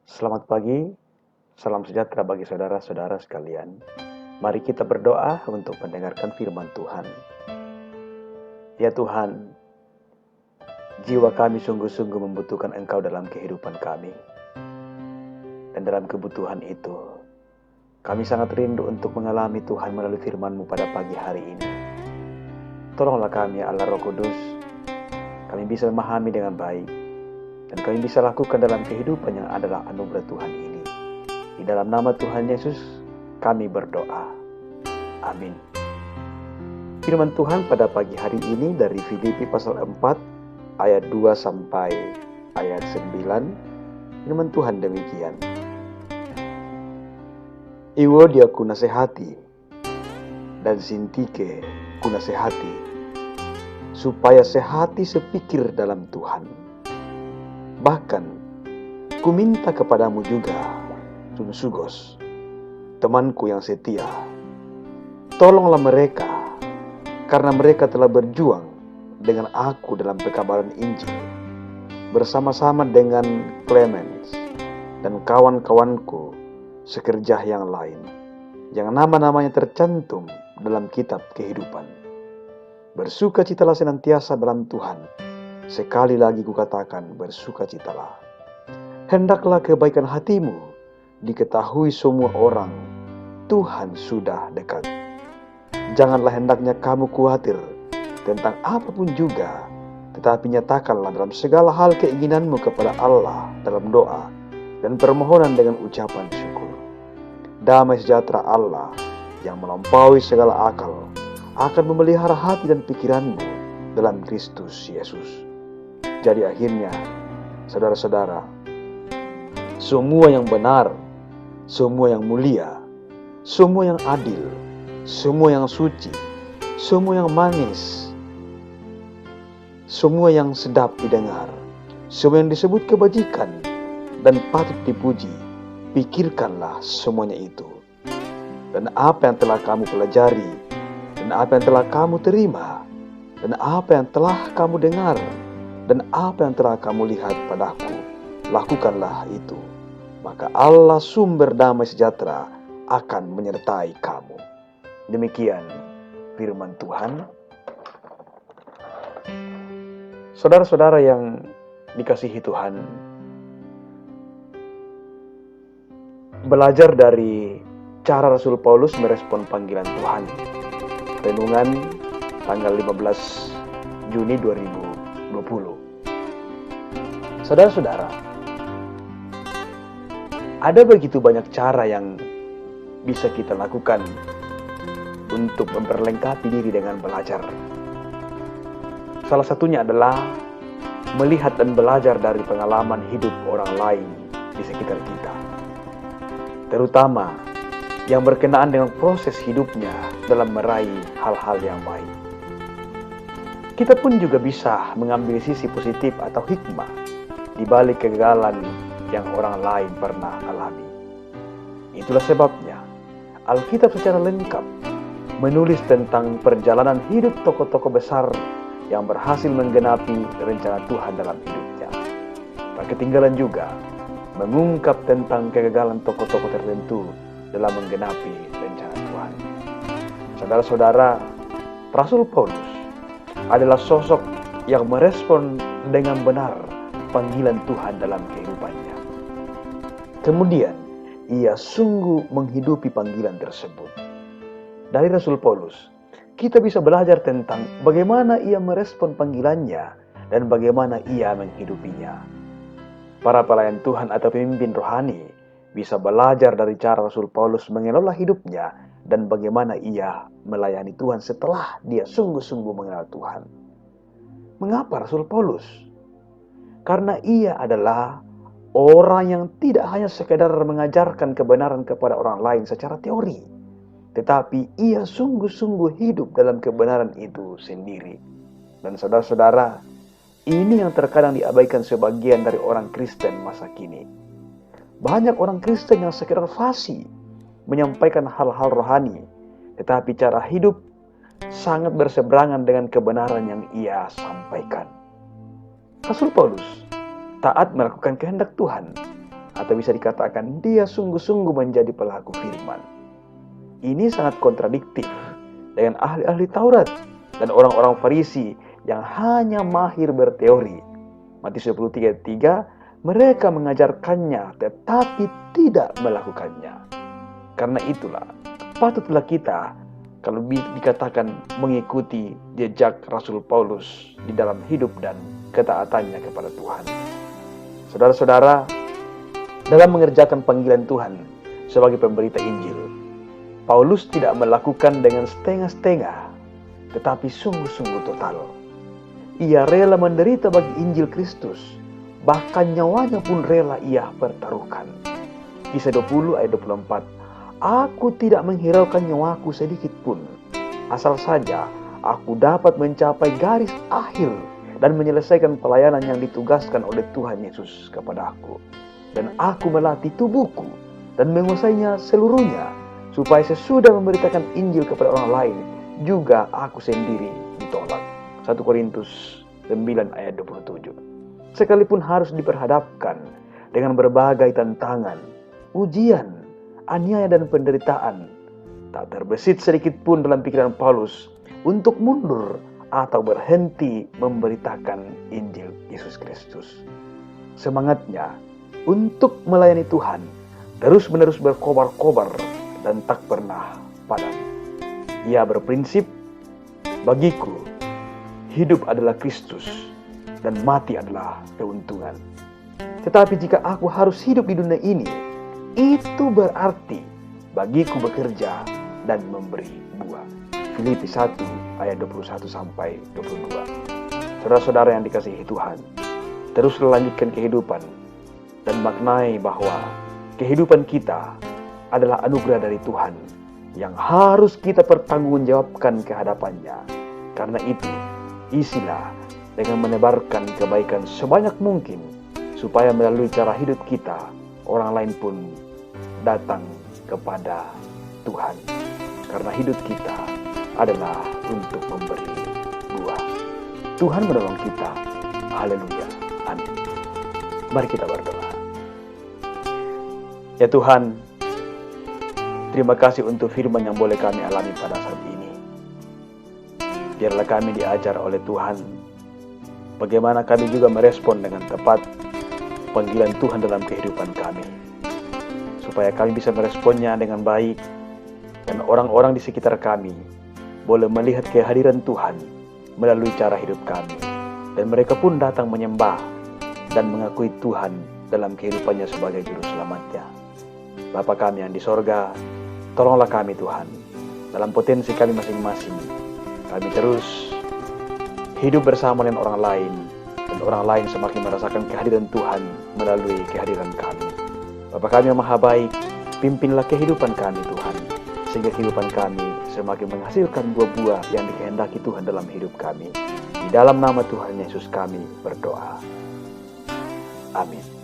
Selamat pagi, salam sejahtera bagi saudara-saudara sekalian. Mari kita berdoa untuk mendengarkan firman Tuhan. Ya Tuhan, jiwa kami sungguh-sungguh membutuhkan Engkau dalam kehidupan kami. Dan dalam kebutuhan itu, kami sangat rindu untuk mengalami Tuhan melalui firman-Mu pada pagi hari ini. Tolonglah kami, ya Allah Roh Kudus, kami bisa memahami dengan baik, dan kami bisa lakukan dalam kehidupan yang adalah anugerah Tuhan ini. Di dalam nama Tuhan Yesus, kami berdoa. Amin. Firman Tuhan pada pagi hari ini dari Filipi pasal 4 ayat 2 sampai ayat 9. Firman Tuhan demikian. Euodia ku nasihati dan Sintike ku nasihati, supaya sehati sepikir dalam Tuhan. Bahkan ku minta kepadamu juga, Sugos, temanku yang setia, tolonglah mereka, karena mereka telah berjuang dengan aku dalam pekabaran Injil, bersama-sama dengan Clemens dan kawan-kawanku sekerja yang lain, yang nama-namanya tercantum dalam kitab kehidupan. Bersukacitalah senantiasa dalam Tuhan. Sekali lagi kukatakan, bersukacitalah. Hendaklah kebaikan hatimu diketahui semua orang, Tuhan sudah dekat. Janganlah hendaknya kamu khawatir tentang apapun juga, tetapi nyatakanlah dalam segala hal keinginanmu kepada Allah dalam doa dan permohonan dengan ucapan syukur. Damai sejahtera Allah yang melampaui segala akal akan memelihara hati dan pikiranmu dalam Kristus Yesus. Jadi akhirnya, saudara-saudara, semua yang benar, semua yang mulia, semua yang adil, semua yang suci, semua yang manis, semua yang sedap didengar, semua yang disebut kebajikan dan patut dipuji, pikirkanlah semuanya itu. Dan apa yang telah kamu pelajari, dan apa yang telah kamu terima, dan apa yang telah kamu dengar, dan apa yang telah kamu lihat padaku, lakukanlah itu. Maka Allah sumber damai sejahtera akan menyertai kamu. Demikian firman Tuhan. Saudara-saudara yang dikasihi Tuhan, belajar dari cara Rasul Paulus merespon panggilan Tuhan. Renungan tanggal 15 Juni 2020. Saudara-saudara, ada begitu banyak cara yang bisa kita lakukan untuk memperlengkapi diri dengan belajar. Salah satunya adalah melihat dan belajar dari pengalaman hidup orang lain di sekitar kita, terutama yang berkenaan dengan proses hidupnya dalam meraih hal-hal yang baik. Kita pun juga bisa mengambil sisi positif atau hikmah di balik kegagalan yang orang lain pernah alami. Itulah sebabnya Alkitab secara lengkap menulis tentang perjalanan hidup tokoh-tokoh besar yang berhasil menggenapi rencana Tuhan dalam hidupnya. Tak ketinggalan juga mengungkap tentang kegagalan tokoh-tokoh tertentu dalam menggenapi rencana Tuhan. Saudara-saudara, Rasul Paulus adalah sosok yang merespon dengan benar panggilan Tuhan dalam kehidupannya. Kemudian, ia sungguh menghidupi panggilan tersebut. Dari Rasul Paulus, kita bisa belajar tentang bagaimana ia merespon panggilannya dan bagaimana ia menghidupinya. Para pelayan Tuhan atau pemimpin rohani bisa belajar dari cara Rasul Paulus mengelola hidupnya dan bagaimana ia melayani Tuhan setelah dia sungguh-sungguh mengenal Tuhan. Mengapa Rasul Paulus? Karena ia adalah orang yang tidak hanya sekedar mengajarkan kebenaran kepada orang lain secara teori, tetapi ia sungguh-sungguh hidup dalam kebenaran itu sendiri. Dan saudara-saudara, ini yang terkadang diabaikan sebagian dari orang Kristen masa kini. Banyak orang Kristen yang sekedar fasih menyampaikan hal-hal rohani, tetapi cara hidup sangat berseberangan dengan kebenaran yang ia sampaikan. Rasul Paulus taat melakukan kehendak Tuhan. atau bisa dikatakan dia sungguh-sungguh menjadi pelaku firman. Ini sangat kontradiktif dengan ahli-ahli Taurat dan orang-orang Farisi yang hanya mahir berteori. Matius 23 ayat 3, mereka mengajarkannya tetapi tidak melakukannya. Karena itulah patutlah kita, kalau dikatakan mengikuti jejak Rasul Paulus di dalam hidup dan ketaatannya kepada Tuhan. Saudara-saudara, dalam mengerjakan panggilan Tuhan sebagai pemberita Injil, Paulus tidak melakukan dengan setengah-setengah, tetapi sungguh-sungguh total. Ia rela menderita bagi Injil Kristus, bahkan nyawanya pun rela ia pertaruhkan. Kisah 20 ayat 24, aku tidak menghiraukan nyawaku sedikit pun, asal saja aku dapat mencapai garis akhir dan menyelesaikan pelayanan yang ditugaskan oleh Tuhan Yesus kepadaku. Dan aku melatih tubuhku dan menguasainya seluruhnya, supaya sesudah memberitakan Injil kepada orang lain, juga aku sendiri ditolak. 1 Korintus 9 ayat 27. Sekalipun harus diperhadapkan dengan berbagai tantangan, ujian, aniaya dan penderitaan, tak terbesit sedikit pun dalam pikiran Paulus untuk mundur atau berhenti memberitakan Injil Yesus Kristus. Semangatnya untuk melayani Tuhan terus-menerus berkobar-kobar dan tak pernah padam. Ia berprinsip, bagiku hidup adalah Kristus dan mati adalah keuntungan. Tetapi jika aku harus hidup di dunia ini, itu berarti bagiku bekerja dan memberi buah. Filipi 1 ayat 21 sampai 22. Saudara-saudara yang dikasihi Tuhan, terus lanjutkan kehidupan dan maknai bahwa kehidupan kita adalah anugerah dari Tuhan yang harus kita pertanggungjawabkan ke hadapannya. Karena itu, isilah dengan menebarkan kebaikan sebanyak mungkin, supaya melalui cara hidup kita, orang lain pun datang kepada Tuhan. Karena hidup kita adalah untuk memberi buah. Tuhan menolong kita. Haleluya. Amin. Mari kita berdoa. Ya Tuhan, terima kasih untuk firman yang boleh kami alami pada saat ini. Biarlah kami diajar oleh Tuhan bagaimana kami juga merespon dengan tepat panggilan Tuhan dalam kehidupan kami, supaya kami bisa meresponnya dengan baik dan orang-orang di sekitar kami boleh melihat kehadiran Tuhan melalui cara hidup kami, dan mereka pun datang menyembah dan mengakui Tuhan dalam kehidupannya sebagai juru selamatnya. Bapa kami yang di sorga, tolonglah kami Tuhan, dalam potensi kami masing-masing, kami terus hidup bersama dengan orang lain, dan orang lain semakin merasakan kehadiran Tuhan melalui kehadiran kami. Bapa kami yang maha baik, pimpinlah kehidupan kami Tuhan, sehingga kehidupan kami semakin menghasilkan buah-buah yang dikehendaki Tuhan dalam hidup kami. Di dalam nama Tuhan Yesus kami berdoa. Amin.